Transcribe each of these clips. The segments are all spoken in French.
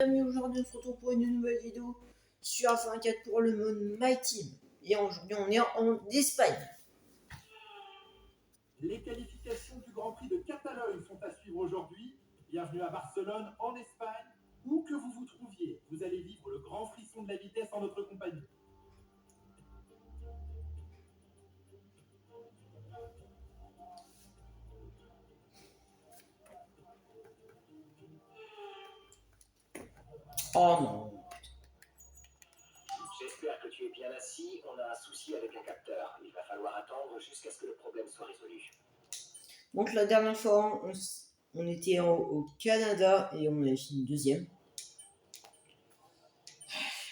Amis, aujourd'hui on se retrouve pour une nouvelle vidéo sur F1 pour le mode My Team. Et aujourd'hui on est en Espagne. Les qualifications du Grand Prix de Catalogne sont à suivre aujourd'hui. Bienvenue à Barcelone, en Espagne. Où que vous vous trouviez, vous allez vivre le grand frisson de la vitesse en notre compagnie. Oh non. J'espère que tu es bien assis. On a un souci avec un capteur. Il va falloir attendre jusqu'à ce que le problème soit résolu. Donc la dernière fois on était au Canada et on avait fini deuxième.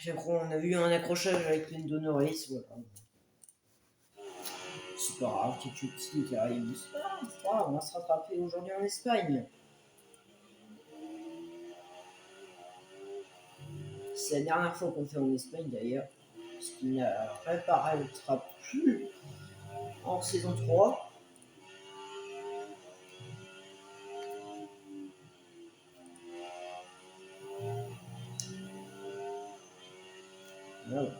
Je crois qu'on a eu un accrochage avec Lando Norris, voilà. C'est pas grave, quelque chose qui arrive. C'est pas grave, on va se rattraper aujourd'hui en Espagne. C'est la dernière fois qu'on fait en Espagne d'ailleurs. Parce qu'il n'apparaîtra plus en saison 3. Voilà.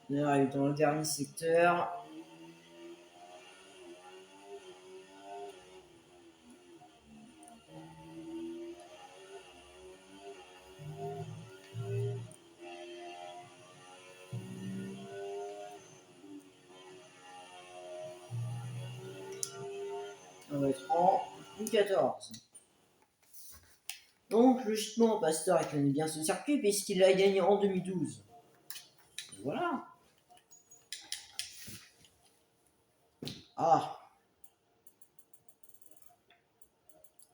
On arrive dans le dernier secteur. On va être en U14. Donc logiquement Pasteur il connaît bien ce circuit puisqu'il l'a gagné en 2012. Voilà. Ah.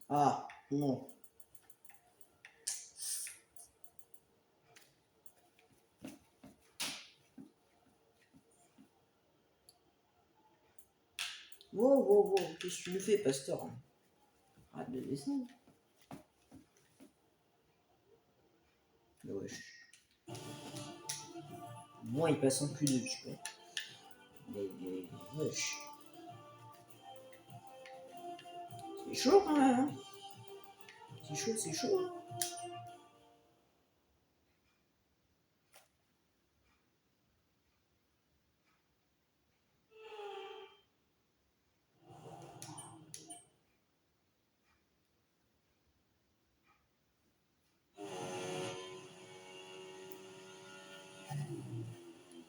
Ah, non. Wow, wow, wow. Qu'est-ce que tu me fais, Pasteur? Arrête de descendre. Mais wesh. Moi, il passe en Q2, je crois. Mais wesh. C'est chaud quand même, hein. C'est chaud, c'est chaud. Hein.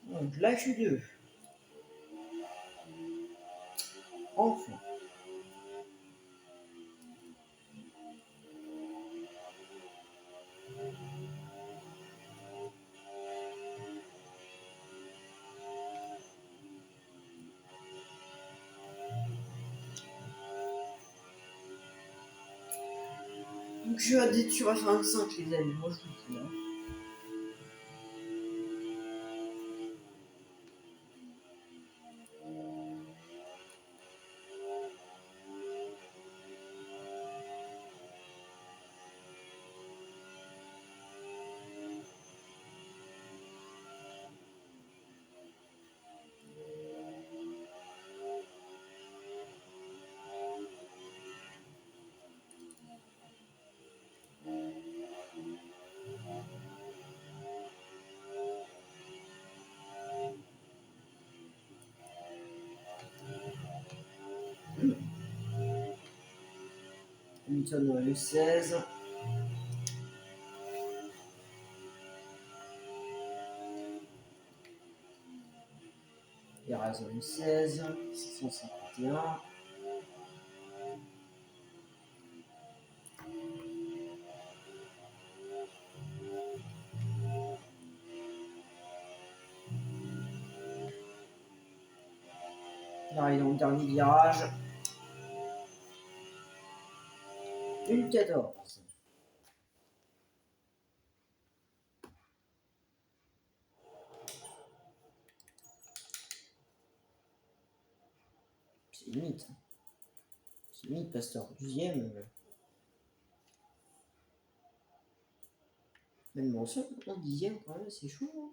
Donc la Q2. Enfin. Donc je vais être sur F25 les amis, moi je vous dis. Hein. Hamilton dans le 16. Et raison 16. 650. RT1. Il arrive dans le dernier virage. Une 14. C'est limite. C'est limite, Pasteur. 12e. Même mention, en 10e quand même, c'est chaud. Hein.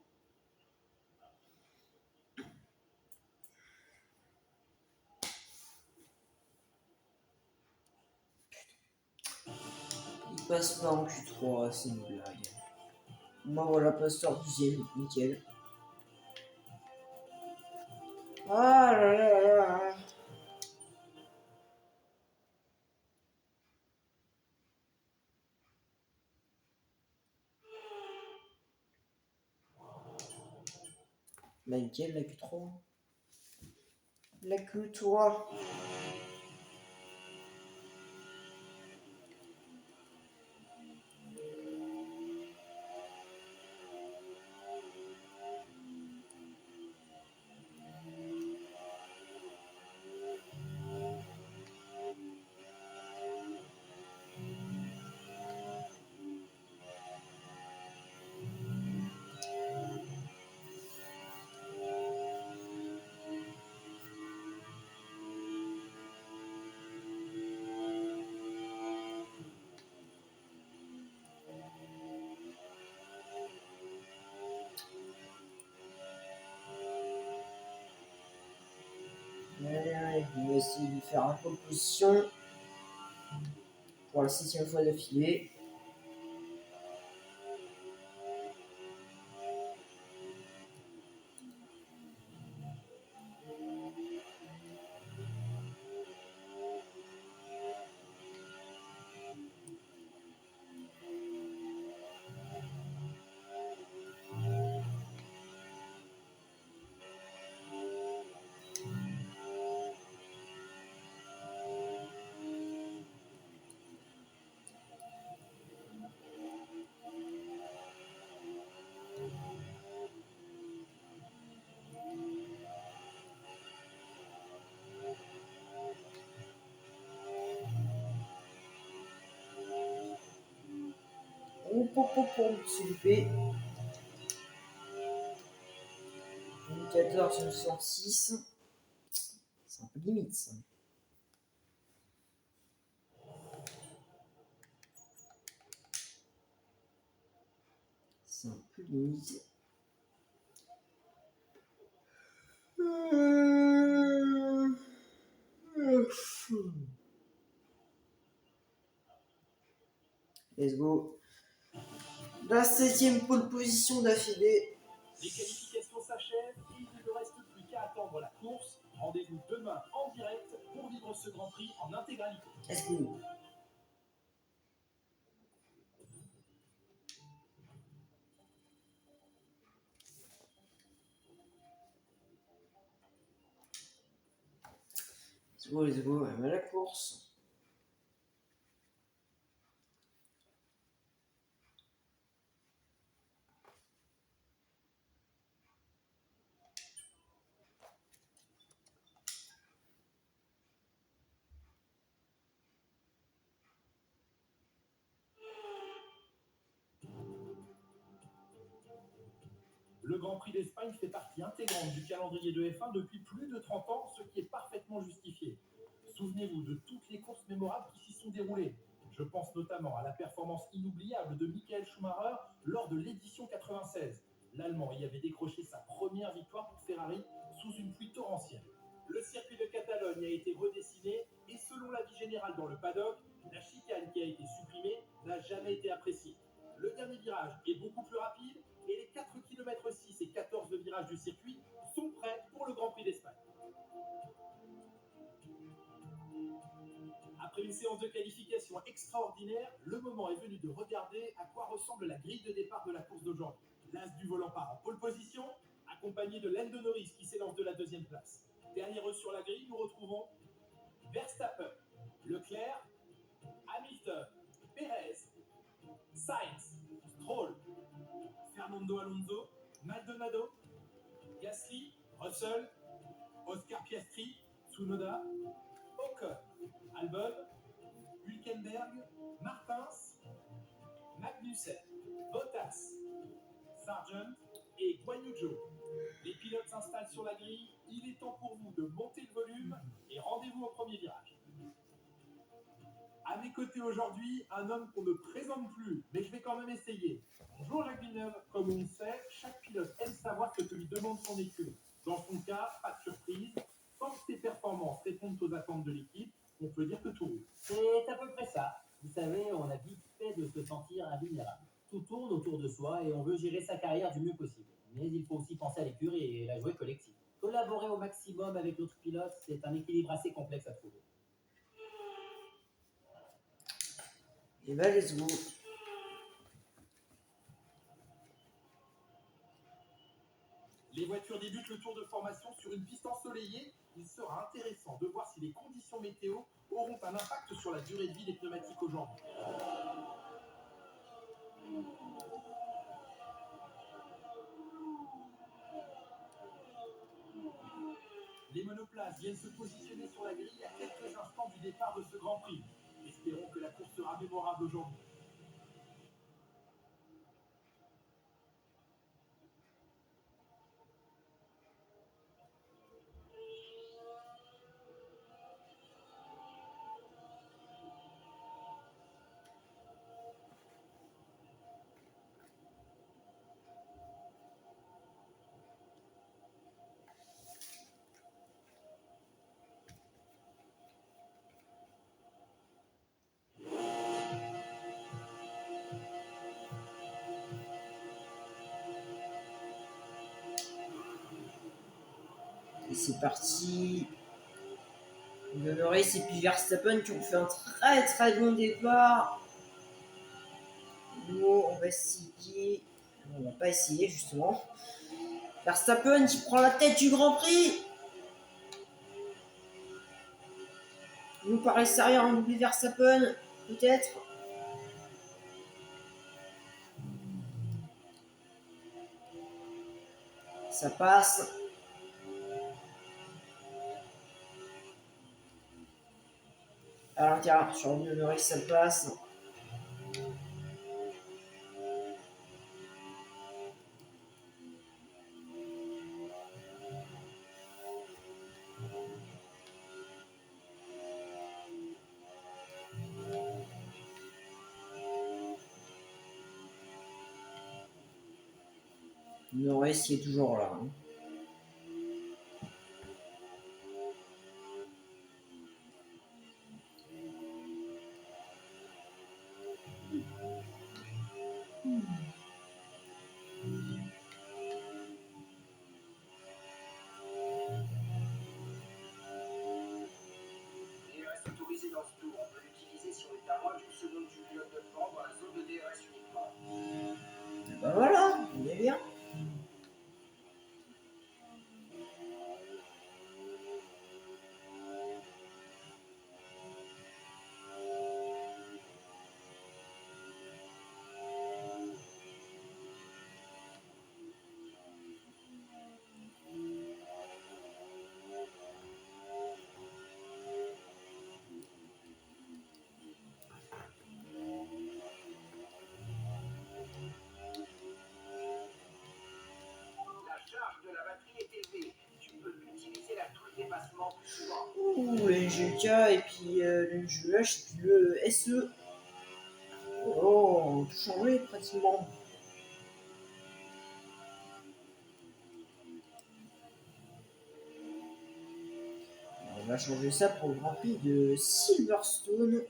Il passe pas en Q3, c'est une blague. Moi voilà, Pasteur 12e, nickel. Ah là là là là. Bah nickel, la Q3. La Q3. Allez, on va essayer de faire un pole position pour la 6e fois d'affilée. C'est loupé. 14, 66. C'est un peu limite ça. C'est un peu limite. Let's go. La 7e pole position d'affilée. Les qualifications s'achèvent et il ne nous reste plus qu'à attendre la course. Rendez-vous demain en direct pour vivre ce Grand Prix en intégralité. Let's go. Let's go, à la course. Le Grand Prix d'Espagne fait partie intégrante du calendrier de F1 depuis plus de 30 ans, ce qui est parfaitement justifié. Souvenez-vous de toutes les courses mémorables qui s'y sont déroulées. Je pense notamment à la performance inoubliable de Michael Schumacher lors de l'édition 96. L'Allemand y avait décroché sa première victoire pour Ferrari sous une pluie torrentielle. Le circuit de Catalogne a été redessiné et selon l'avis général dans le paddock, la chicane qui a été supprimée n'a jamais été appréciée. Le dernier virage est beaucoup plus rapide et les 4 km 6 et 14 de virage du circuit sont prêts pour le Grand Prix d'Espagne. Après une séance de qualification extraordinaire, le moment est venu de regarder à quoi ressemble la grille de départ de la course d'aujourd'hui. L'as du volant part en pole position, accompagné de Lando Norris qui s'élance de la 2e place. Dernier sur la grille, nous retrouvons Verstappen, Leclerc, Hamilton, Perez, Sainz, Stroll, Fernando Alonso, Maldonado, Gasly, Russell, Oscar Piastri, Tsunoda, Ocon, Albon, Hülkenberg, Martins, Magnussen, Bottas, Sargent et Guan Yu Zhou. Les pilotes s'installent sur la grille. Il est temps pour vous de monter le volume et rendez-vous au premier virage. À mes côtés aujourd'hui, un homme qu'on ne présente plus, mais je vais quand même essayer. Bonjour Jacques Villeneuve. Comme on le sait, chaque pilote aime savoir ce que lui demande son écurie. Dans son cas, pas de surprise. Tant que ses performances répondent aux attentes de l'équipe, on peut dire que tout roule. C'est à peu près ça. Vous savez, on a vite fait de se sentir invulnérable. Tout tourne autour de soi et on veut gérer sa carrière du mieux possible. Mais il faut aussi penser à l'écurie et la jouer collective. Collaborer au maximum avec l'autre pilote, c'est un équilibre assez complexe à trouver. Et bah, let's go. Les voitures débutent le tour de formation sur une piste ensoleillée. Il sera intéressant de voir si les conditions météo auront un impact sur la durée de vie des pneumatiques aujourd'hui. Les monoplaces viennent se positionner sur la grille à quelques instants du départ de ce Grand Prix. Espérons que la course sera mémorable aujourd'hui. Et c'est parti. Le Norris et puis Verstappen qui ont fait un très très bon départ. Nous, on va essayer. On va pas essayer justement. Verstappen qui prend la tête du Grand Prix. Nous par l'extérieur, on oublie Verstappen, peut-être. Ça passe. À l'intérieur, sur le Norris, ça passe. Norris qui est toujours là. Hein. Il reste autorisé dans ce tour. On peut l'utiliser si on est à moins d'une seconde du pilote de devant dans la zone de DRS uniquement. Et ben voilà, on est bien. La charge de la batterie est élevée. Tu peux utiliser la touche dépassement plus souvent. Ouh, le NGK et puis le NGH, le SE. Oh, tout changé pratiquement. On va changer ça pour le Grand Prix de Silverstone.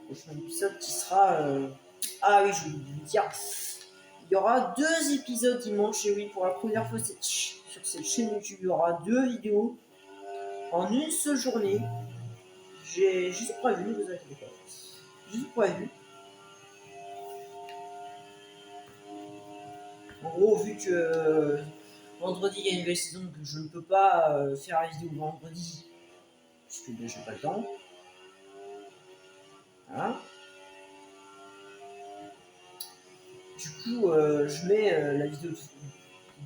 Prochain épisode qui sera. Ah oui, je voulais vous dire. Il y aura 2 épisodes dimanche. Et oui, pour la première fois sur cette chaîne YouTube, il y aura 2 vidéos en une seule journée. J'ai juste prévu, vous inquiétez pas. Juste prévu. En gros, vu que vendredi, il y a une nouvelle saison, donc je ne peux pas faire la vidéo vendredi, puisque ben, j'ai pas le temps. Voilà. Du coup, je mets la vidéo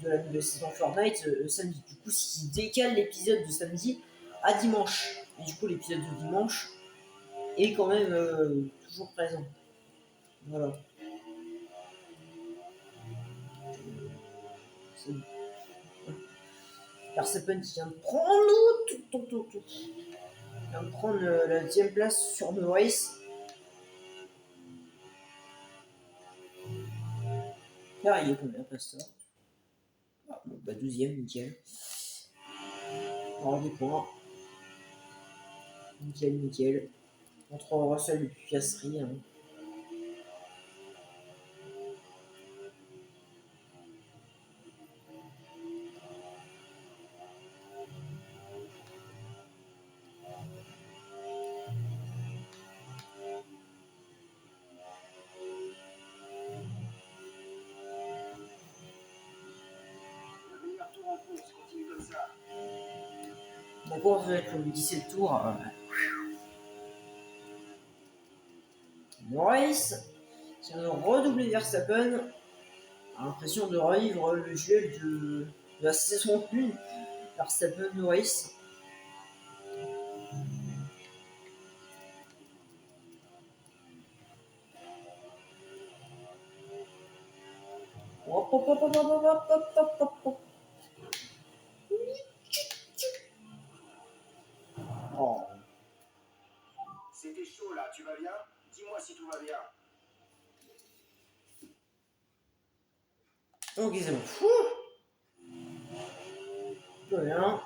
de la nouvelle saison Fortnite samedi. Du coup, ce qui décale l'épisode de samedi à dimanche. Et du coup, l'épisode de dimanche est quand même toujours présent. Voilà. Verstappen qui vient de prendre tout. Il vient de prendre la 10e place sur Norris. Là, il est combien, Pastor? Ah, bon, bah 12e, nickel. Alors, des points. Nickel. Entre Russell et Piastri. Hein. D'accord, vous avec le 17 tours. Norris qui vient de redoubler Verstappen. A l'impression de revivre le duel de la saison 1. Verstappen-Norris. Oh. C'était chaud là, tu vas bien? Dis-moi si tout va bien. Ok, c'est bon. Tout va bien.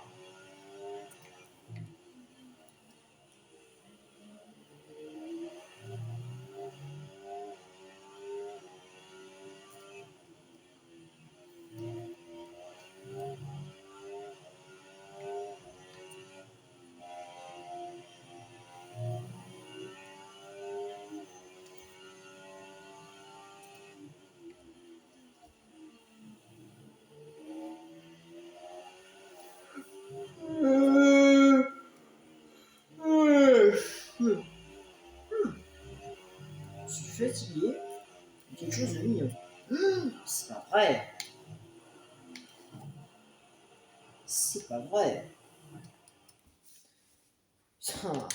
Je suis fatigué. Quelque chose de mignon. C'est pas vrai. C'est pas vrai. Putain.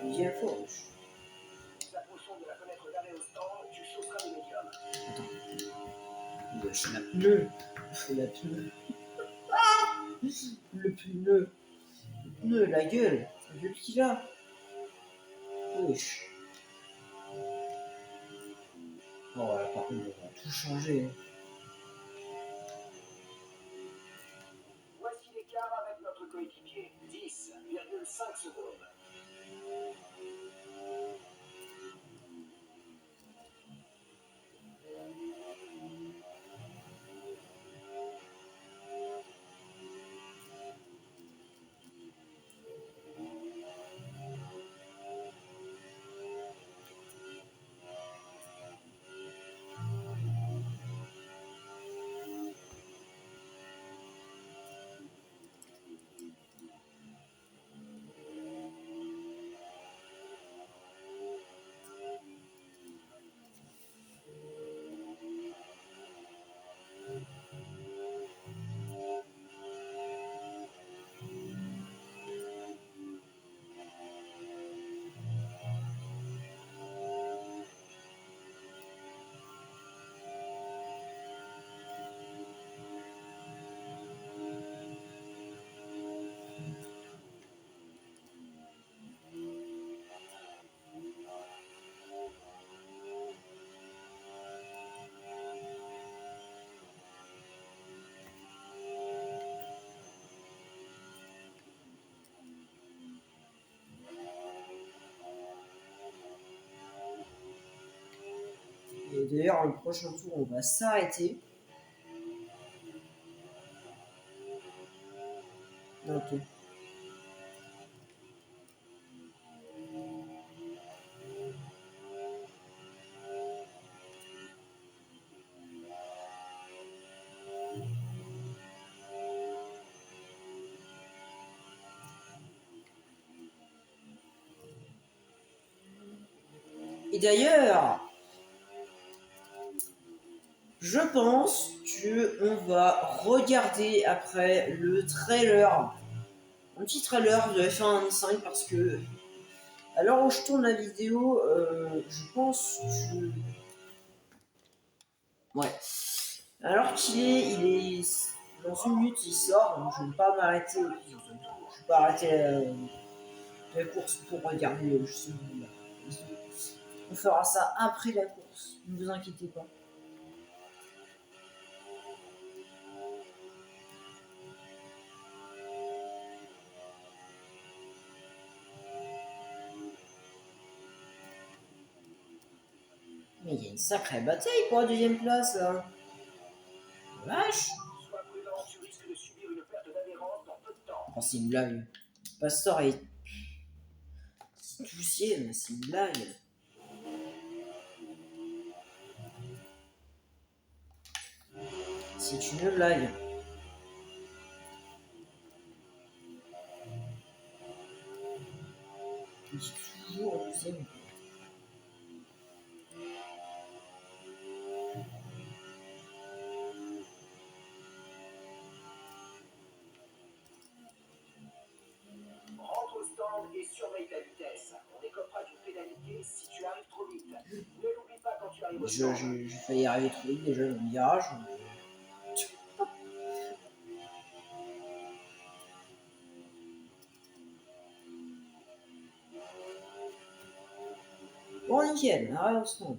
Deuxième fois. S'approchant de la fenêtre d'arrêt au stand, tu chaufferas le médium. Attends. Je suis la pneu. Le pneu. Le pneu, la gueule. La gueule qu'il a. Wesh. Oh, là, par contre, on va tout changer. Voici l'écart avec notre coéquipier. 10,5 secondes. Et d'ailleurs, le prochain tour, on va s'arrêter. Ok. Et d'ailleurs, je pense qu'on va regarder après le trailer, un petit trailer de F1 25 parce que à l'heure où je tourne la vidéo, je pense que... Ouais. Alors il est dans une minute, il sort, donc je ne vais pas m'arrêter. Je vais pas arrêter la course pour regarder justement. On fera ça après la course, ne vous inquiétez pas. Mais il y a une sacrée bataille pour la deuxième place là. Vache. Sois prudent, tu risques de subir une perte d'adhérence dans peu de temps. Oh, c'est une blague. Pastor est poussier, mais c'est une blague. C'est une blague. Il est toujours en deuxième. Rentre au stand et surveille ta vitesse. On écopera d'une pénalité si tu arrives trop vite. Ne l'oublie pas quand tu arrives au stand. J'ai failli arriver trop vite déjà dans le virage. Bon, nickel, arrête au stand.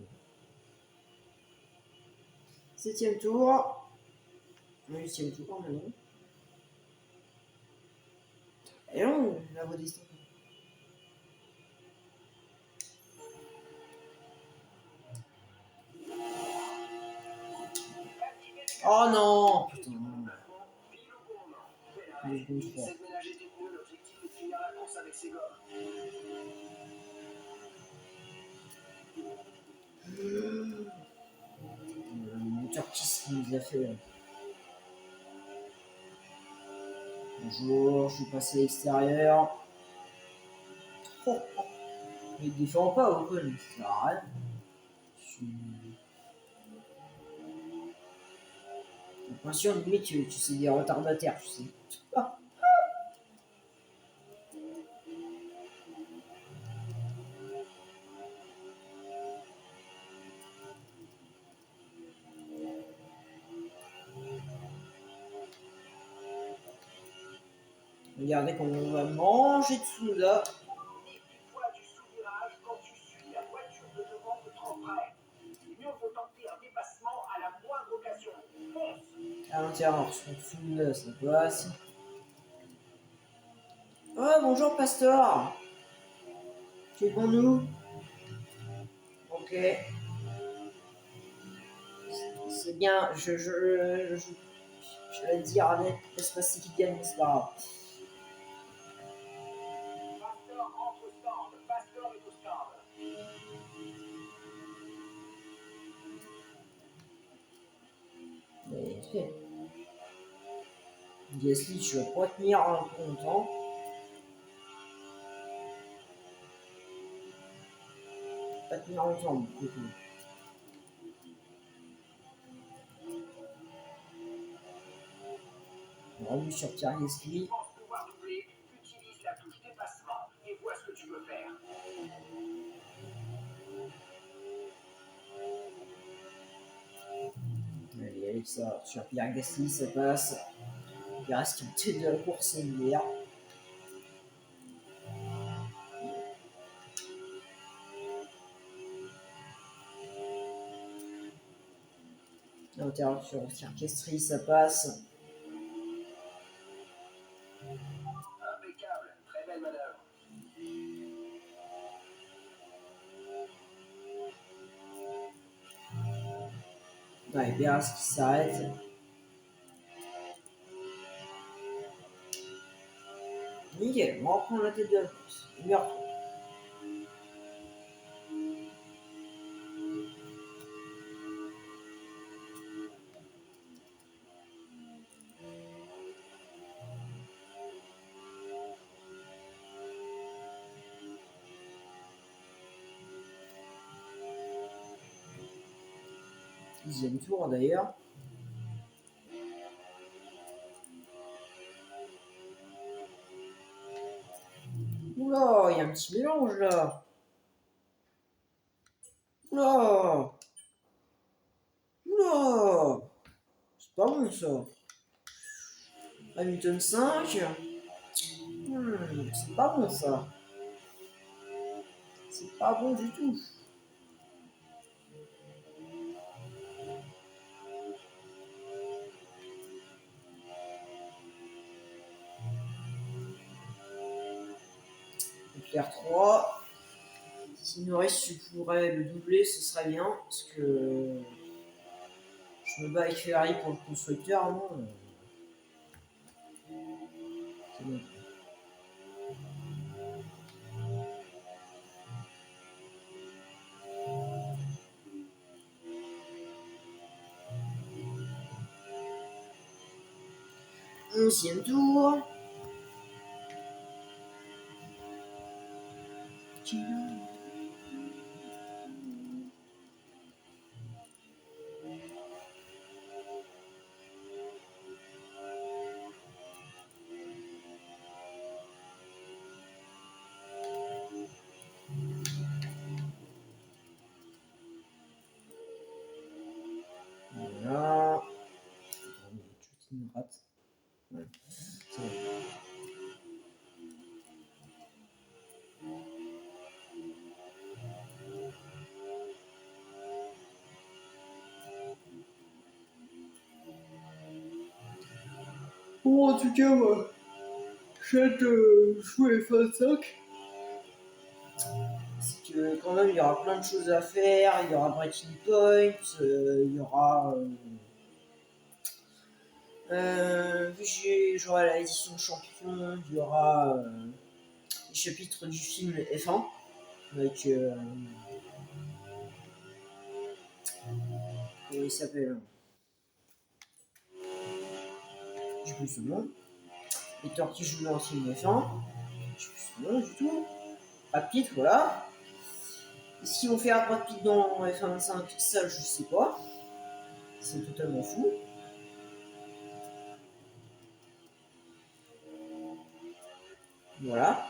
7ème tour. 8ème tour maintenant. Et non, la voie des stands. Oh non, putain. Pile au bon moment. Deux secondes 3. Cette ménage était mieux, l'objectif est de finir la course avec ses gommes. Le moteur qui nous a fait. Bonjour, je suis passé à l'extérieur. Oh, oh. Mais il défend pas au con, ça sert à rien. J'ai l'impression limite tu sais des retardataires, tu sais. Ah. Regardez comment on va manger de Tsunoda. Méfie-toi du sous-virage quand tu suis la voiture de devant de trop près. Mieux vaut tenter un dépassement à la moindre occasion. Fonce! À l'intérieur, sur Tsunoda, ça passe. Oh, bonjour Pastor. Tu es pour nous? Ok. C'est bien, je vais le dire, allez, laisse passer qui gagne, mais c'est pas grave. Pasteur entre au stand. Pasteur est au stand. Mais fait. Gasly, tu vas pas tenir un peu longtemps. Pas tenir longtemps, du coup. Rendu sur Pierre Gasly. Tu penses pouvoir doubler? Utilise la touche dépassement et vois ce que tu peux faire. Allez, avec ça, sur Pierre Gasly, ça passe. Il reste une tête de la course hier. À l'intérieur sur Castry, ça passe. Impeccable. Très belle manœuvre. Ouais, Beras qui s'arrête. Nickel, on va reprendre la tête de la course. Numéro 3. 10e tour d'ailleurs. Oula, il y a un petit mélange là. Oula, oula, c'est pas bon ça. Hamilton 5. C'est pas bon ça. C'est pas bon du tout. Leclerc 3. Si Norris pourrait le doubler, ce serait bien. Parce que je me bats avec Ferrari pour le constructeur, non. C'est bon. Onzième tour. Voilà. Je me rate. Ouais. C'est bon. Bon, en tout cas, moi, j'ai hâte de jouer F25. Parce que quand même, il y aura plein de choses à faire. Il y aura Breaking Point, il y aura... vu que j'aurai la édition champion, il y aura les chapitres du film F1 avec comment il s'appelle, je sais plus son nom, l'acteur qui joue dans le film F1, je sais plus son nom du tout, Brad Pitt, voilà. Est-ce qu'ils vont faire Brad Pitt dans F25? Ça je sais pas, c'est totalement fou. Voilà.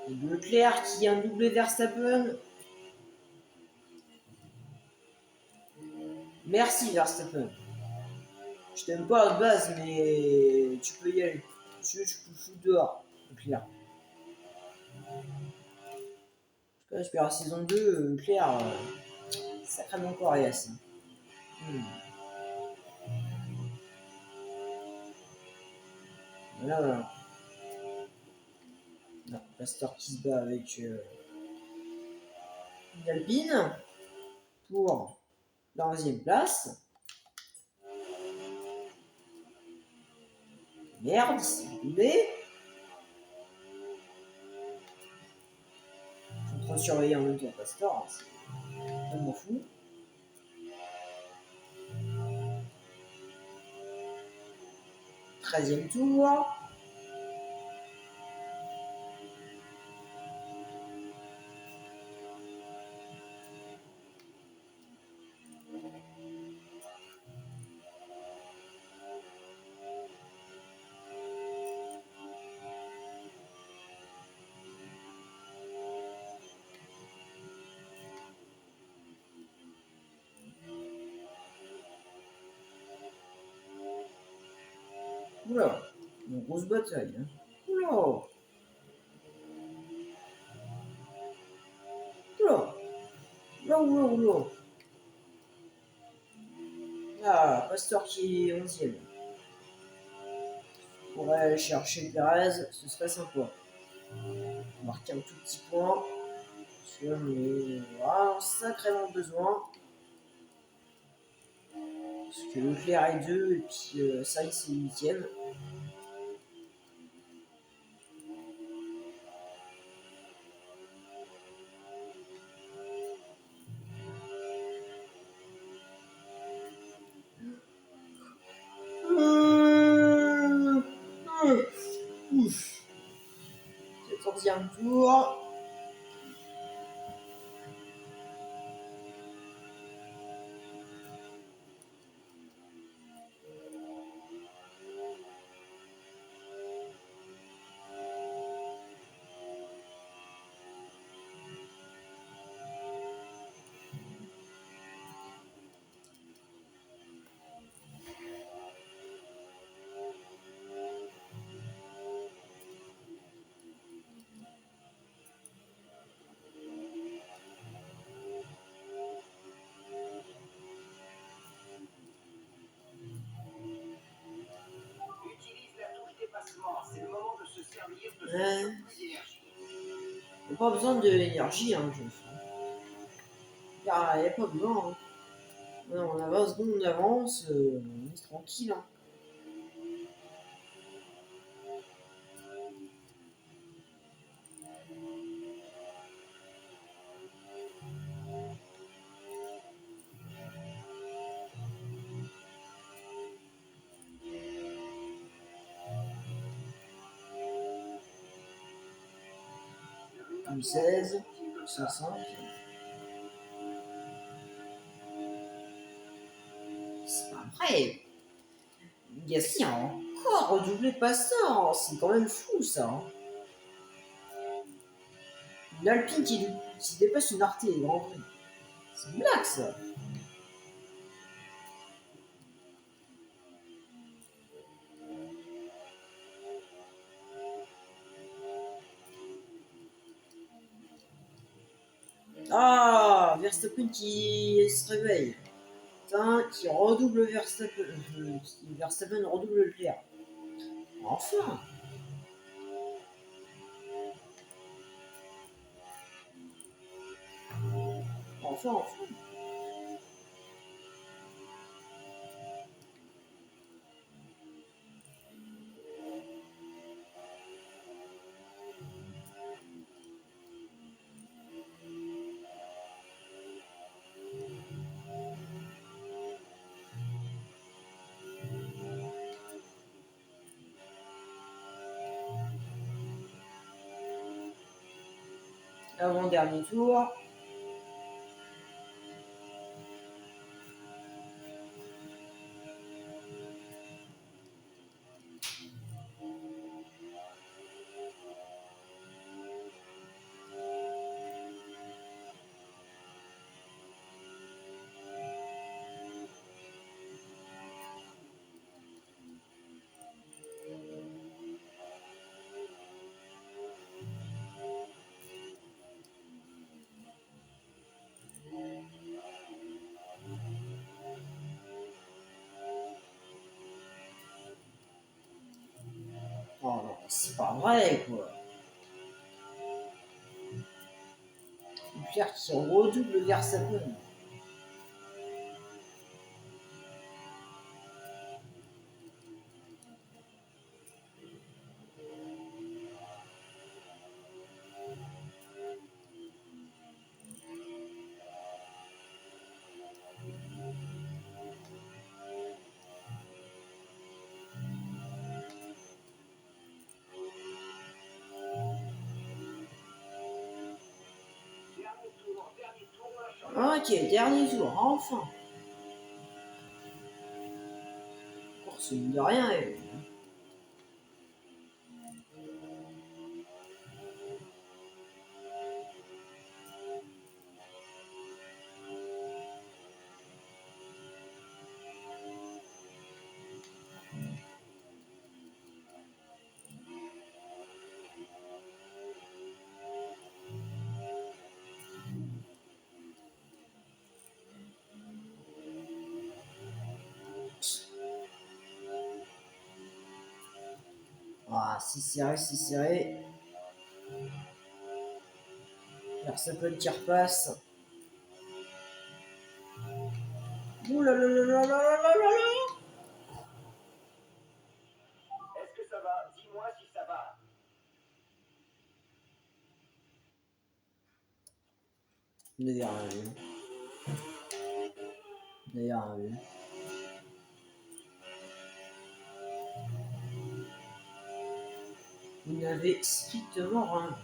Et Leclerc qui a un doublé Verstappen. Merci Verstappen. Je t'aime pas à la base, mais tu peux y aller. Tu peux le foutre dehors, Leclerc. J'espère la saison 2, Leclerc, sacrément coriace. Voilà, voilà. Non, Pasteur qui se bat avec une Alpine pour la 11e place. Merde, il s'est doublé. Je suis en train de surveiller en même temps Pasteur, hein, c'est tellement fou. Treizième tour. Oula, une grosse bataille. Hein. Oula. Oula. Oula, oula, oula. Ah, Pasteur qui est 11e. On pourrait aller chercher Perez, ce serait sympa. Marquer un tout petit point. Parce que on aura sacrément besoin. Parce que Leclerc est 2 et puis Sainz est 8e. dernier tour. Utilise la touche dépassement. C'est le moment de se servir de ce Ouais. surplus d'énergie. Il n'y a pas besoin de l'énergie, hein, il n'y a pas besoin. Hein. Non, on a 20 secondes d'avance, on est tranquille. Hein. Le 16, continue comme ça. 65. C'est pas vrai. Gasly a encore redoublé de passant. C'est quand même fou ça. Hein. Une Alpine qui dépasse une Arte et Grand Prix. C'est une blague ça. Ah, Verstappen qui se réveille. Putain, qui redouble Verstappen. Verstappen redouble Leclerc. Enfin. Enfin. Avant-dernier tour. Oh non, c'est pas vrai quoi. Leclerc qui redouble Verstappen. Dernier tour, on lâche rien. Ok, dernier tour, enfin. Course mine de rien. Ah, c'est serré, c'est serré. Verstappen qui repasse. Ouh là là là là là là là là. Est-ce que ça va? Dis-moi si ça va. Vous n'avez rien vu. Vous n'avez rien vu. Vous n'avez strictement rien vu.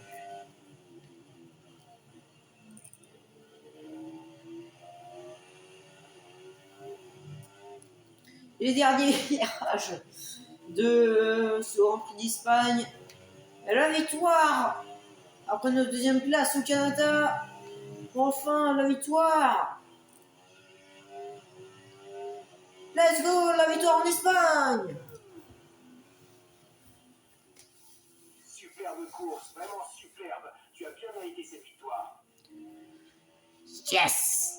Les derniers virages de ce Grand Prix d'Espagne. Et la victoire après notre deuxième place au Canada. Enfin, la victoire. Let's go, la victoire en Espagne. Superbe course, vraiment superbe. Tu as bien mérité cette victoire. Yes.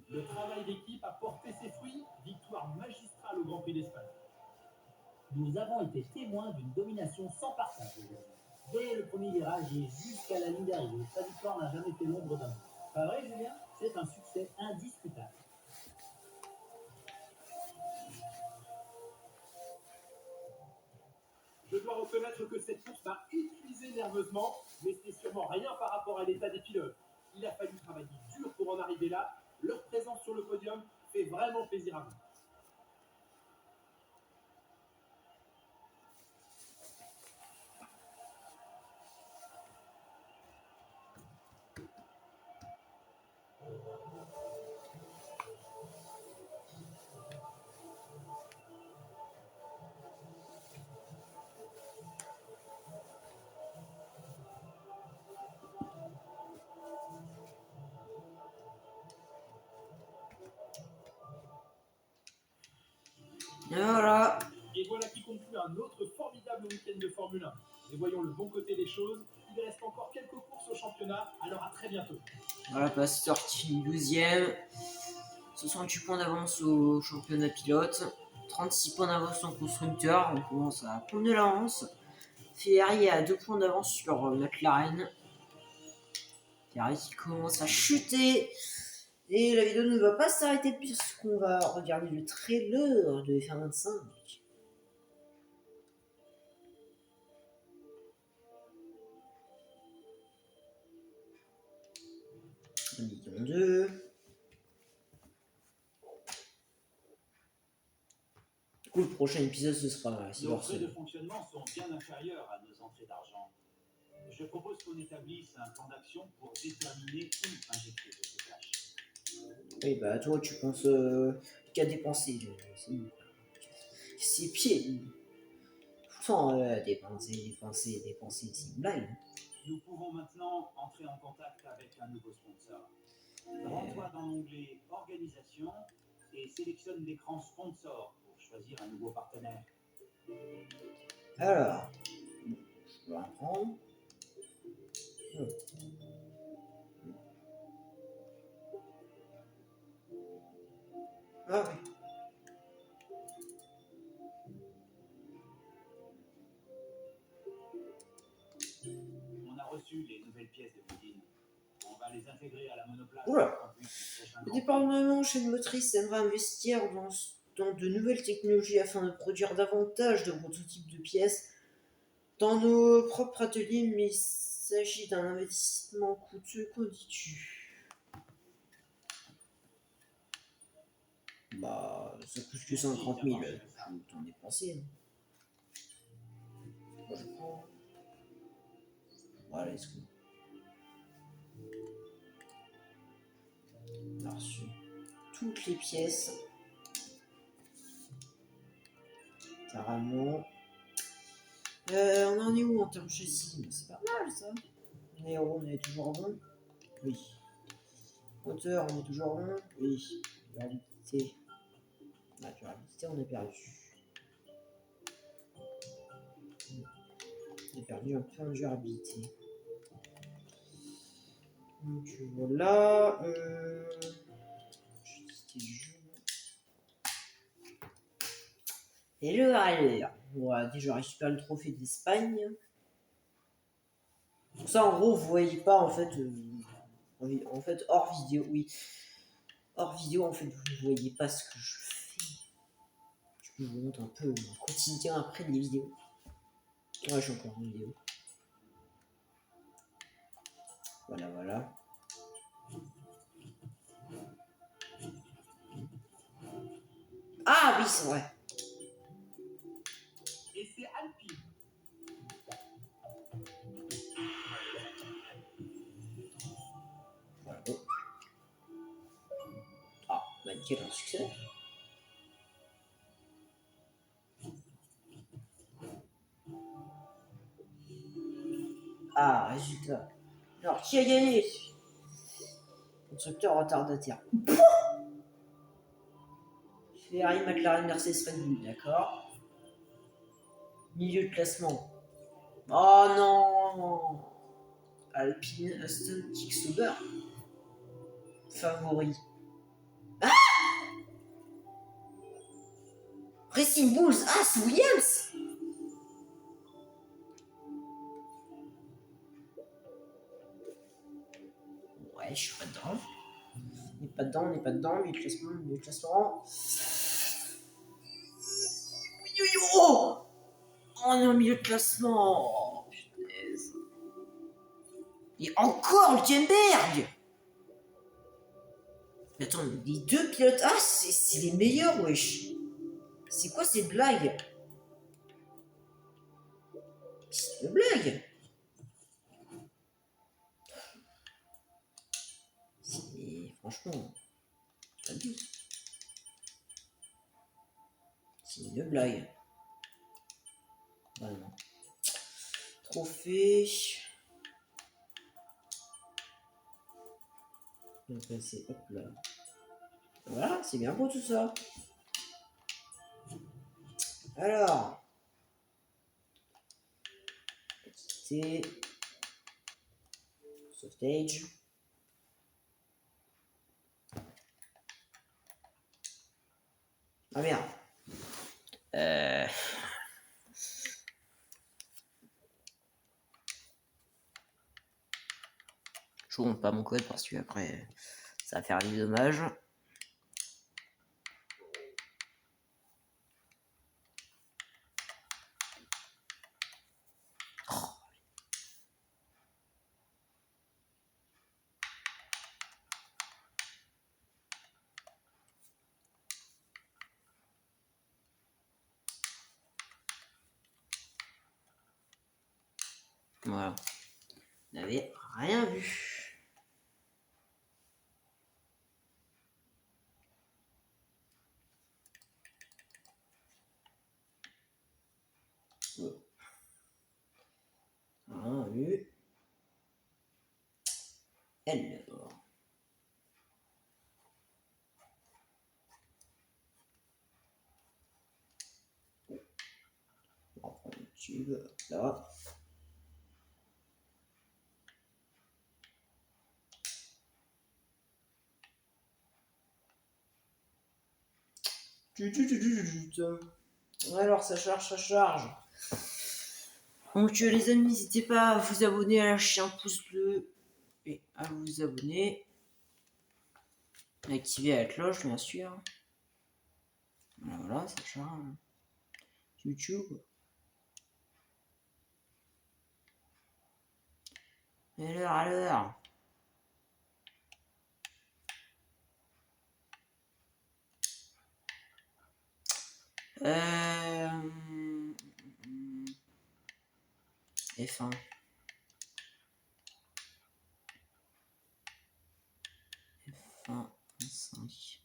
Le travail d'équipe a porté ses fruits. Victoire magistrale au Grand Prix d'Espagne. Nous avons été témoins d'une domination sans partage aujourd'hui. Dès le premier virage et jusqu'à la ligne d'arrivée, sa victoire n'a jamais fait l'ombre d'un doute. Pas vrai, Julien? C'est un succès indiscutable. Je dois reconnaître que cette course m'a épuisé nerveusement, mais ce n'est sûrement rien par rapport à l'état des pilotes. Il a fallu travailler dur pour en arriver là. Leur présence sur le podium fait vraiment plaisir à vous. Et voilà. Et voilà qui conclut un autre formidable week-end de Formule 1. Et voyons le bon côté des choses. Il reste encore quelques courses au championnat, alors à très bientôt. Voilà, Pastor qui finit 12e. 68 points d'avance au championnat pilote. 36 points d'avance en constructeur. On commence à prendre de l'avance. Ferrari a 2 points d'avance sur McLaren. Ferrari qui commence à chuter. Et la vidéo ne va pas s'arrêter puisqu'on va regarder le trailer de F1 25. Million 2. Du coup, le prochain épisode, ce sera Nos frais de Silverstone. fonctionnement sont bien inférieurs à nos entrées d'argent. Je propose qu'on établisse un plan d'action pour déterminer où injecter ce cash. Oui, bah toi, tu penses qu'à dépenser. Ses pieds. Sans dépenser, c'est une blague. Nous pouvons maintenant entrer en contact avec un nouveau sponsor. Rends-toi dans l'onglet Organisation et sélectionne l'écran Sponsor pour choisir un nouveau partenaire. Alors, je dois apprendre. Ah oui. On a reçu les nouvelles pièces de Boudin. On va les intégrer à la monoplace. Oula. pour qu'on puisse du prochain Le Grand département chaîne motrice aimerait investir dans de nouvelles technologies afin de produire davantage de prototypes de pièces dans nos propres ateliers, mais il s'agit d'un investissement coûteux. Qu'en dis-tu? Bah, ça coûte que 50 000. Faut t'en dépenser. Hein. Moi, je prends. Voilà, let's go. On a reçu toutes les pièces. Carrément. On en est où en termes de châssis? C'est pas mal ça. Aéro, on est toujours bon. Oui. Moteur, on est toujours bon. Oui. Durabilité. La durabilité, on a perdu. On a perdu un peu en durabilité. Donc voilà. Et le Hall. Voilà, déjà récupère le trophée d'Espagne. Pour ça, en gros, vous voyez pas en fait. En fait, hors vidéo, oui. Hors vidéo, en fait, vous ne voyez pas ce que je fais. Je vous montre un peu mon quotidien après les vidéos. Ouais, j'ai encore une vidéo. Voilà, voilà. Ah oui, c'est vrai. Et c'est Alpine. Quel succès. Ah, résultat. Alors, qui a gagné? Constructeur retardataire. Ferrari, McLaren, Mercedes, Red Bull, d'accord. Milieu de classement. Oh non! Alpine, Aston, Kick Sauber. Favori. Ah! Racing Bulls, As, Williams! Ouais, je suis pas dedans. On n'est pas dedans, on n'est pas dedans. Milieu de classement, milieu de classement. Oh! On est au milieu de classement. Oh, punaise. Et encore Hülkenberg! Mais attends, les deux pilotes, ah, c'est les meilleurs, wesh. C'est quoi cette blague? C'est une blague. Franchement, t'abuses. C'est une blague. Vraiment. Trophée. On va passer, hop là. Voilà, c'est bien beau tout ça. Alors. C'est. Stage. Ah merde. Je vous montre pas mon code parce que après ça va faire des dommages. Voilà. Vous n'avez rien vu. Rien vu. Alors. On va prendre le tube là. Alors ça charge, ça charge. Donc les amis, n'hésitez pas à vous abonner, à lâcher un pouce bleu et à vous abonner. Activer la cloche bien sûr. Voilà, ça charge. YouTube. Et l'heure à l'heure. F1. F1 5.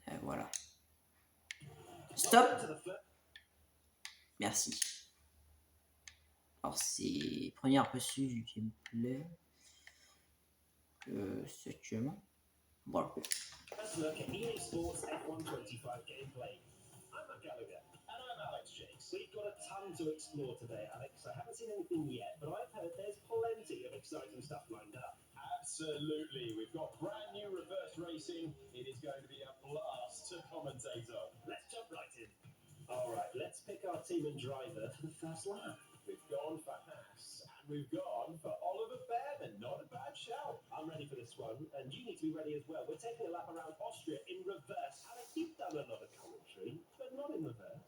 Et voilà. Stop. Merci. Alors c'est premier aperçu du gameplay. C'est actuellement. Voilà. Let's look at EA Sports F1 25 gameplay. I'm Matt Gallagher. And I'm Alex Jakes. We've got a ton to explore today, Alex. I haven't seen anything yet, but I've heard there's plenty of exciting stuff lined up. Absolutely. We've got brand new reverse racing. It is going to be a blast to commentate on. Let's jump right in. All right, let's pick our team and driver for the first lap. We've gone for Haas, and we've gone for Oliver Behrman. Not a bad shout. I'm ready for this one, and you need to be ready as well. We're taking a lap around Austria in reverse. Alex, you've done a lot of commentary, but not in reverse.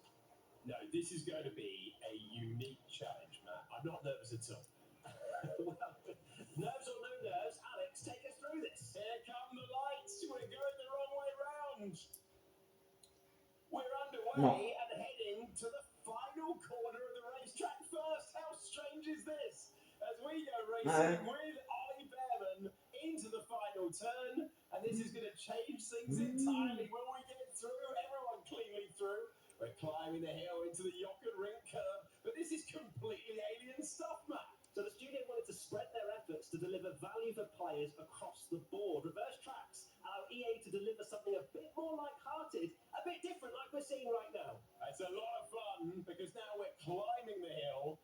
No, this is going to be a unique challenge, Matt. I'm not nervous at all. Well, nerves or no nerves, Alex, take us through this. Here come the lights. We're going the wrong way round. We're underway and heading to the final corner of the racetrack first. How strange is this? As we go racing with Ollie Behrman into the final turn, Things entirely. Will we get through? Everyone cleanly through. We're climbing the hill into the Jochen Ring curve, but this is completely alien stuff, Matt. So the studio wanted to spread their efforts to deliver value for players across the board. Reverse tracks allow EA to deliver something a bit more light-hearted, a bit different like we're seeing right now. It's a lot of fun because now we're climbing the hill.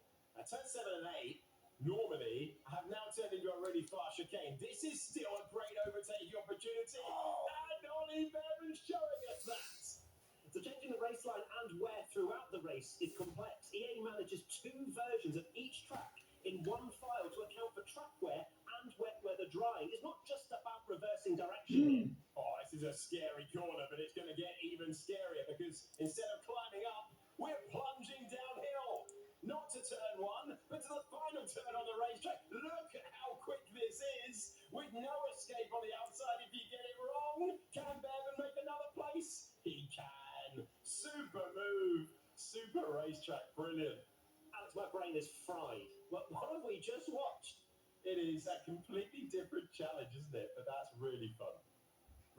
Turn 7 and 8 normally have now turned into a really fast chicane. This is still a great overtaking opportunity. And Ollie Bevan showing us that. So changing the race line and wear throughout the race is complex. EA manages 2 versions of each track in one file to account for track wear and wet weather drying. It's not just about reversing direction here. Oh, this is a scary corner, but it's going to get even scarier because instead of climbing up, we're plunging downhill. Not to turn 1, but to the final turn on the racetrack. Look at how quick this is, with no escape on the outside if you get it wrong. Can Bevan make another place? He can. Super move, super racetrack, brilliant. Alex, my brain is fried. What have we just watched? It is a completely different challenge, isn't it? But that's really fun.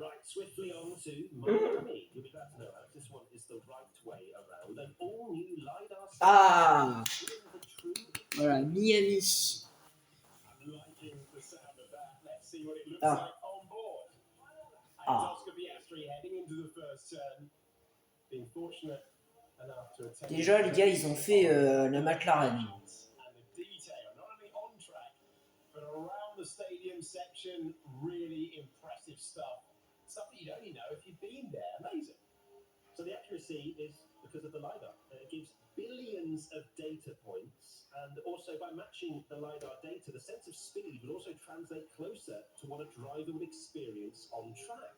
Right, swiftly on to Miami. You'll be glad to know, Alex, this one is the right way around. An all-new LiDAR system. Ah, The true voilà, Miami. I'm liking the sound of that. Let's see what it looks Ah. like on board. And Ah. Oscar Piastri heading into the first turn. Being fortunate enough to attain. Déjà, les gars, ils ont fait la McLaren. And the detail, not only on track, but around the stadium section, really impressive stuff. Stuff that you'd only know if you've been there. Amazing. So the accuracy is because of the LiDAR. It gives billions of data points, and also by matching the LiDAR data, the sense of speed will also translate closer to what a driver would experience on track.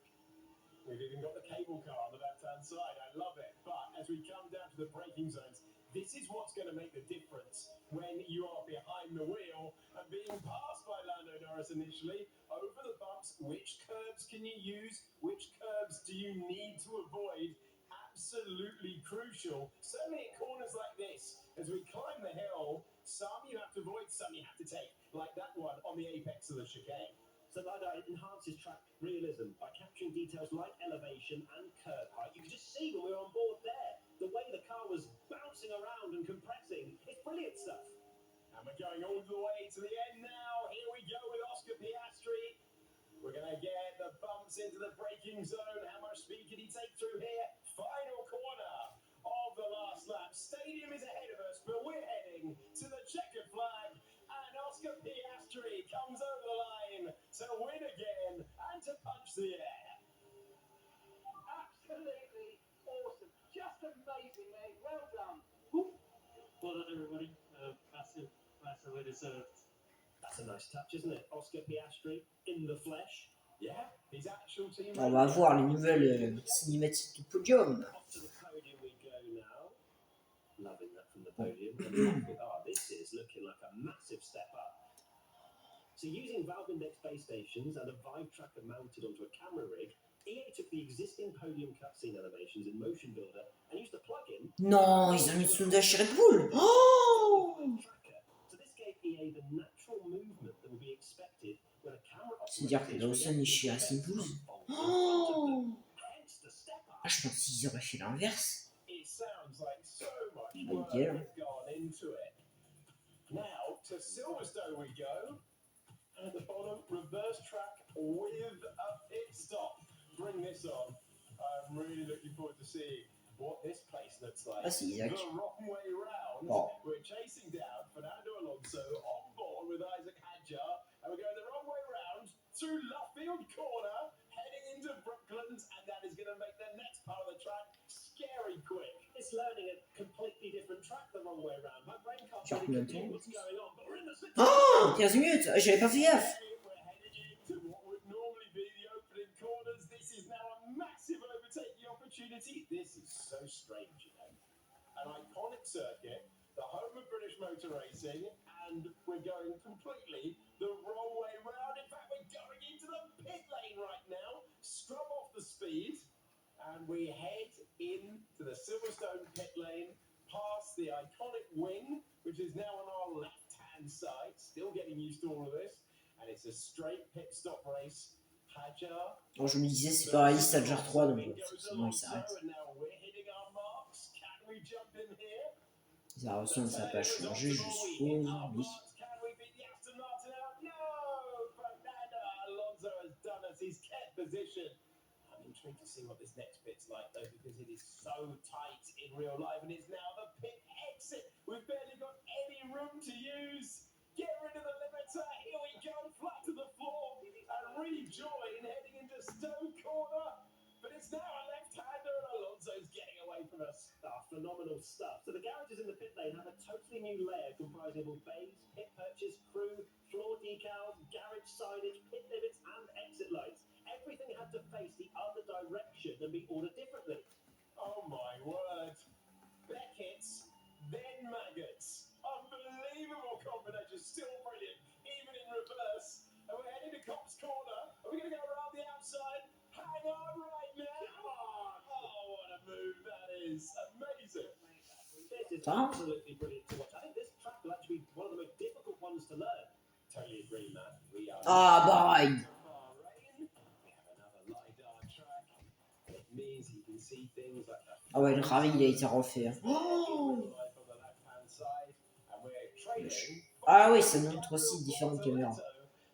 We've even got the cable car on the left-hand side. I love it. But as we come down to the braking zones, this is what's going to make the difference when you are behind the wheel and being passed by Lando Norris initially. Over the bumps, which curbs can you use? Which curbs do you need to avoid? Absolutely crucial. Certainly at corners like this, as we climb the hill, some you have to avoid, some you have to take, like that one on the apex of the chicane. So LiDAR enhances track realism by capturing details like elevation and curb height. You can just see when we were on board there, the way the car was bouncing around and compressing. It's brilliant stuff. And we're going all the way to the end now. Here we go with Oscar Piastri. We're going to get the bumps into the braking zone. How much speed can he take through here? Final corner of the last lap. Stadium is ahead of us, but we're heading to the checkered flag. And Oscar Piastri comes over the line to win again and to punch the air. Absolutely awesome. Just amazing, mate. Well done. Well done, everybody. Massively deserved. That's a nice touch, isn't it? Oscar Piastri in the flesh. Yeah, his actual team. On va voir les nouvelles cinématiques du podium. Off to the podium we go now. Loving that from the podium. This is looking like a massive step up. So using Valve Index base stations and a Vive tracker mounted onto a camera rig, EA took the existing podium cutscene animations in Motion Builder and used a plugin. Non, ils ont mis Tsunoda chez Red Bull. Oh, Tracker. So this gave EA the natural movement that would be expected when a camera c'est-à-dire que Dawson est chez Racing Bulls. Oh, Hence the step up. ah, je pense qu'ils auraient fait l'inverse. It sounds like so much Ah, work nickel. has gone into it. Now to Silverstone we go. And at the bottom, reverse track with a pit stop. Bring this on. I'm really looking forward to seeing what this place looks like. Ah, c'est The Isaac. wrong way round. Oh. We're chasing down Fernando Alonso on board with Isaac Hadjar. And we're going the wrong way round through Luffield Corner, heading into Brooklands. And that is going to make the next part of the track scary quick. It's learning a completely different track the wrong way around. My brain can't Genre really combien de compute temps? what's going on, but we're in the city. Oh, 15 minutes. Ah, j'avais pas fait gaffe. We're heading into what would normally be the opening corners. This is now a massive overtaking opportunity. This is so strange, you know. An iconic circuit, the home of British motor racing, and we're going completely the wrong way round. In fact, we're going into the pit lane right now. Scrub off the speed, and we head into the Silverstone pit lane, past the iconic wing, which is now on our left-hand side. Still getting used to all of this. And it's a straight pit stop race. Hadjar. Alors, je me disais, c'est pas réaliste à Jar 3, donc forcément, il s'arrête. Ça ressemble, ça n'a pas changé, je suppose. Oui. I'm intrigued to see what this next bit's like though, because it is so tight in real life and it's now the pit exit. We've barely got any room to use. Get rid of the limiter. Here we go, flat to the floor and rejoin heading into Stowe Corner. But it's now a left-hander and Alonso's getting away from us. Phenomenal stuff. So the garages in the pit lane have a totally new layer comprising of all bays, pit purchase, crew, floor decals, garage signage, pit limits, and exit lights. Everything had to face the other direction and be ordered differently. Oh my word. Beckett's, then Maggots. Unbelievable combination, still brilliant, even in reverse. And we're heading to Cops Corner. Are we going to go around the outside? Hang on right now. Come on. Oh, what a move that is. Amazing. This is Huh? absolutely brilliant to watch. I think this track will actually be one of the most difficult ones to learn. Totally agree, Matt. We are Ah, bye. Bahrain. We have another LiDAR track. It means you can see things like that. Ah ouais, le Rami, il a été refait. Hein. Oh. Ah oui, ça montre aussi différentes caméras.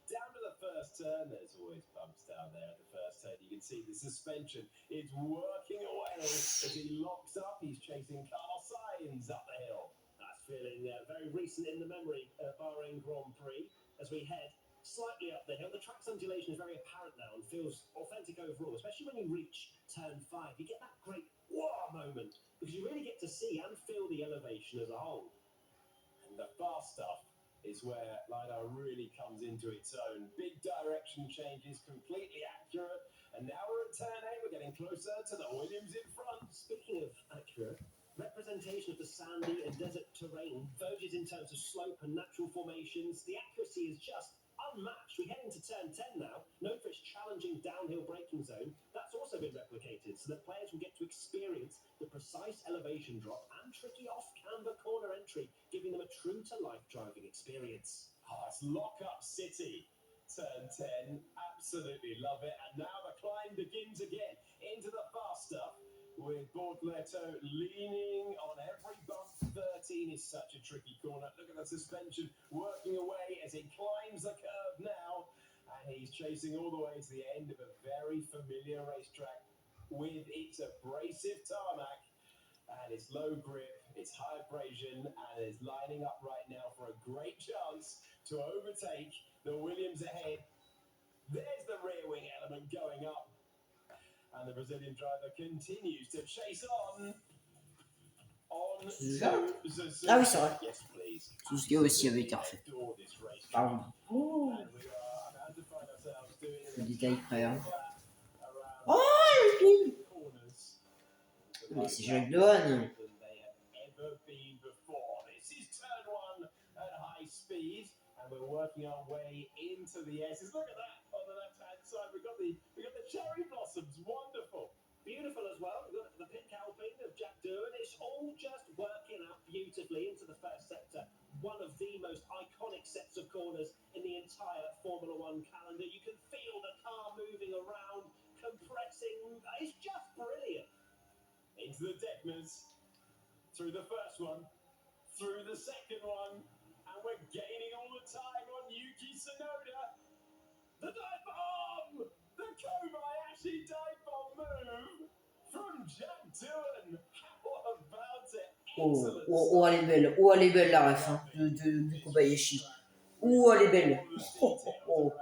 Down to the first turn, there's always bumps down there at the first turn. You can see the suspension is working away as he locks up. He's chasing Carlos Sainz up the hill. That's feeling very recent in the memory of Bahrain Grand Prix. As we head slightly up the hill, the track's undulation is very apparent now and feels authentic overall, especially when you reach turn 5. You get that great wow moment because you really get to see and feel the elevation as a whole. And the fast stuff is where LiDAR really comes into its own. Big direction changes, completely accurate. And now we're at turn 8, we're getting closer to the Williams in front. Speaking of accurate, representation of the sandy and desert terrain verges in terms of slope and natural formations. The accuracy is just unmatched. We head into turn 10 now, known for its challenging downhill braking zone. That's also been replicated so that players will get to experience the precise elevation drop and tricky off-camber corner entry, giving them a true-to-life driving experience. Oh, it's Lock-Up City. Turn 10, absolutely love it. And now the climb begins again into the fast stuff with Bortoleto leaning on every bump. 13 is such a tricky corner. Look at the suspension working away as it climbs the curve now. And he's chasing all the way to the end of a very familiar racetrack with its abrasive tarmac and its low grip, its high abrasion, and is lining up right now for a great chance to overtake the Williams ahead. There's the rear wing element going up. And the Brazilian driver continues to chase on. On Suzuka? to Suzuka. Ah oui, c'est vrai. Yes, please. Suzuka aussi avait été refait. Adore this racetrack. Pardon. Oh, And we are about to find ourselves doing le détail près. Hein. around Oh, le film. corners. Mais c'est Jacques Dehaene. Than they have ever been before. This is turn 1 at high speed, and we're working our way into the S's. Look at that on the left-hand side. We got the cherry blossoms. Wonderful. Beautiful as well. We've got the pit Alpine of Jack Doohan. It's all just working out beautifully into the first sector. One of the most iconic sets of corners in the entire Formula One calendar. You can feel the car moving around, compressing. It's just brilliant. Into the Deckners. Through the first one. Through the second one. And we're gaining all the time on Yuki Tsunoda. The dive bomb! The Kobayashi dive bomb move from Jack Doohan. How about it? Oh, oh, elle est belle. Oh, elle est belle la ref hein, de Kobayashi. Oh, elle est belle. Oh, oh, oh.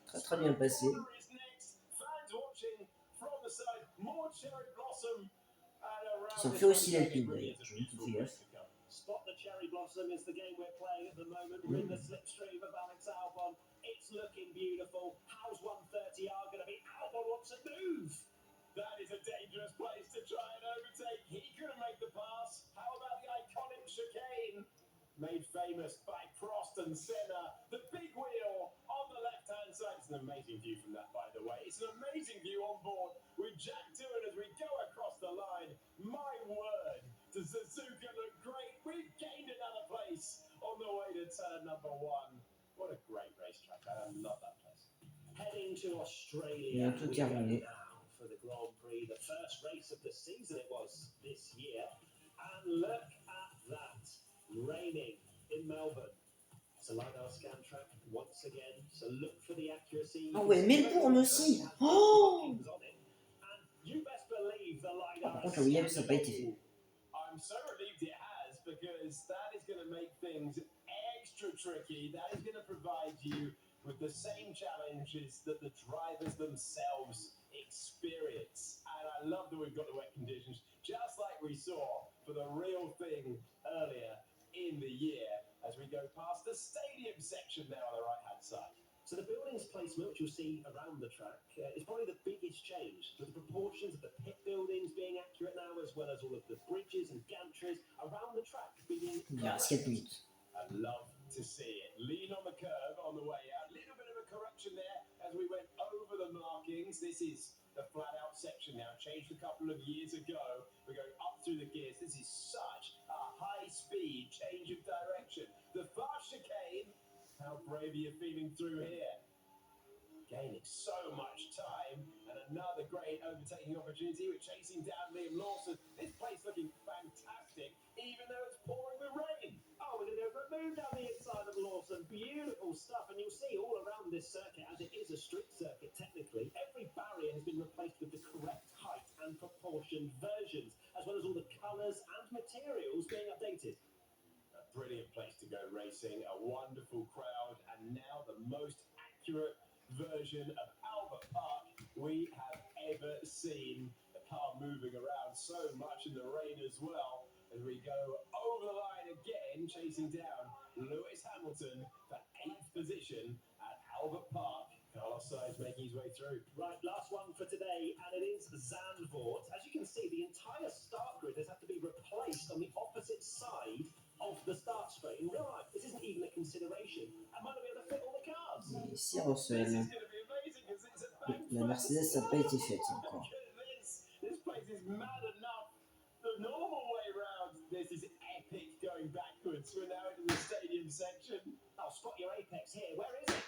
Très très bien passé. Ils ont fait aussi l'Alpine d'ailleurs. Je me suis fait gaffe. Spot the cherry blossom is the game we're playing at the moment. We're in the slipstream of Alex Albon. It's looking beautiful. How's 130R going to be? Albon wants a move. That is a dangerous place to try and overtake. He couldn't make the pass. How about the iconic chicane? Made famous by Prost and Senna. The big wheel on the left-hand side. It's an amazing view from that, by the way. It's an amazing view on board with Jack Doohan as we go across the line. My word, does Suzuka look great? We've gained another place on the way to turn number 1. What a great racetrack. I love that place. Heading Turning to Australia, Il y a tout we terminé. go now for the Grand Prix, the first race of the season it was this year. And look at that, raining in Melbourne. It's a LiDAR scan track once again, so look for the accuracy. Ah ouais, Melbourne aussi. Oh! And you best believe the LiDAR Par contre, la Williams, ça n'a pas été fait. I'm so relieved it has, because that is going to make things extra tricky. That is going to provide you with the same challenges that the drivers themselves experience. And I love that we've got the wet conditions, just like we saw for the real thing earlier in the year, as we go past the stadium section there on the right-hand side. So the buildings placement, which you'll see around the track, is probably the biggest change, with the proportions of the pit buildings being accurate now, as well as all of the bridges and gantries around the track being Il reste 4 minutes. I'd love to see it. Lean on the curve on the way out. Little bit of a correction there as we went over the markings. This is the flat-out section now, changed a couple of years ago. We're going up through the gears. This is such a high-speed change of direction. The fast chicane. How brave are you feeling through here? Gaining so much time, and another great overtaking opportunity. We're chasing down Liam Lawson. This place looking fantastic, even though it's pouring with rain. Oh, we're going to go for a move down the inside of Lawson. Beautiful stuff, and you'll see all around this circuit, as it is a street circuit technically, every barrier has been replaced with the correct height and proportion versions, as well as all the colours and materials being updated. A brilliant place to go racing, a wonderful crowd, and now the most accurate version of Albert Park we have ever seen. The car moving around so much in the rain as well, as we go over the line again, chasing down Lewis Hamilton for 8th position at Albert Park. Carlos Sainz making his way through. Right, last one for today, and it is Zandvoort. As you can see, the entire start grid has had to be replaced on the opposite side of the start straight. In real life, this isn't even a consideration. I might not be able to fit all the cars. Et ici, Russell. This is going to be amazing because it's a bank La Mercedes n'a pas été faite Look encore. at this place is mad enough. The normal way round, this is epic going backwards. We're now into the stadium section. I'll spot your apex here. Where is it?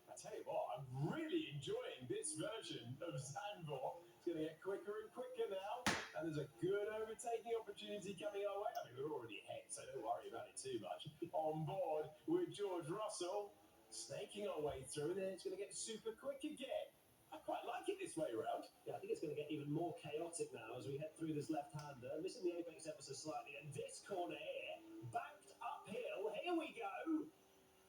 I tell you what, I'm really enjoying this version of Zandvoort. It's going to get quicker and quicker now, and there's a good overtaking opportunity coming our way. I mean, we're already ahead, so don't worry about it too much. On board with George Russell, snaking our way through, and then it's going to get super quick again. I quite like it this way round. Yeah, I think it's going to get even more chaotic now as we head through this left-hander, missing the apex ever so slightly, and this corner here, backed uphill. Here we go.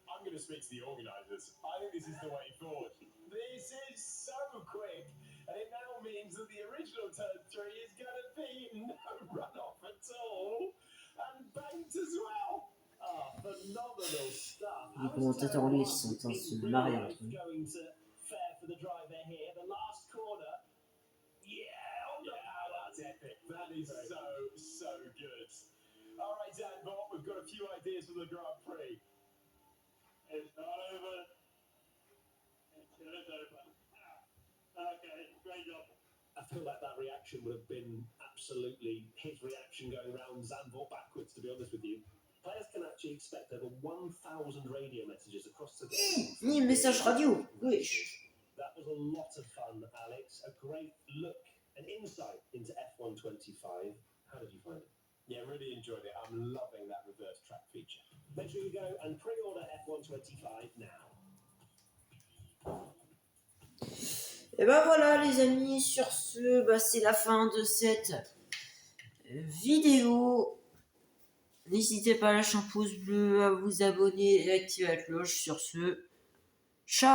I'm going to speak to the organisers. I think this is the way forward. This is so quick, and it now means that the original turn 3 is going to be no runoff at all, and banked as well. Ah, phenomenal stuff. Les commentateurs anglais sont en train de se marrer entre eux. Going to fair for the driver here. The last corner. Yeah, That's epic. That is so good. All right, Zandvoort, we've got a few ideas for the Grand Prix. It's not over. It is over. Okay, great job. I feel like that reaction would have been absolutely his reaction going around Zandvoort backwards, to be honest with you. Players can actually expect over 1,000 radio messages across the Ni message radio. Wesh. That was a lot of fun, Alex. A great look and insight into F1 25. How did you find it? Yeah, really enjoyed it. I'm loving that reverse track feature. Make sure you go and pre-order F1 25 now. Et ben voilà les amis, sur ce, bah, c'est la fin de cette vidéo. N'hésitez pas à lâcher un pouce bleu, à vous abonner et à activer la cloche. Sur ce, ciao.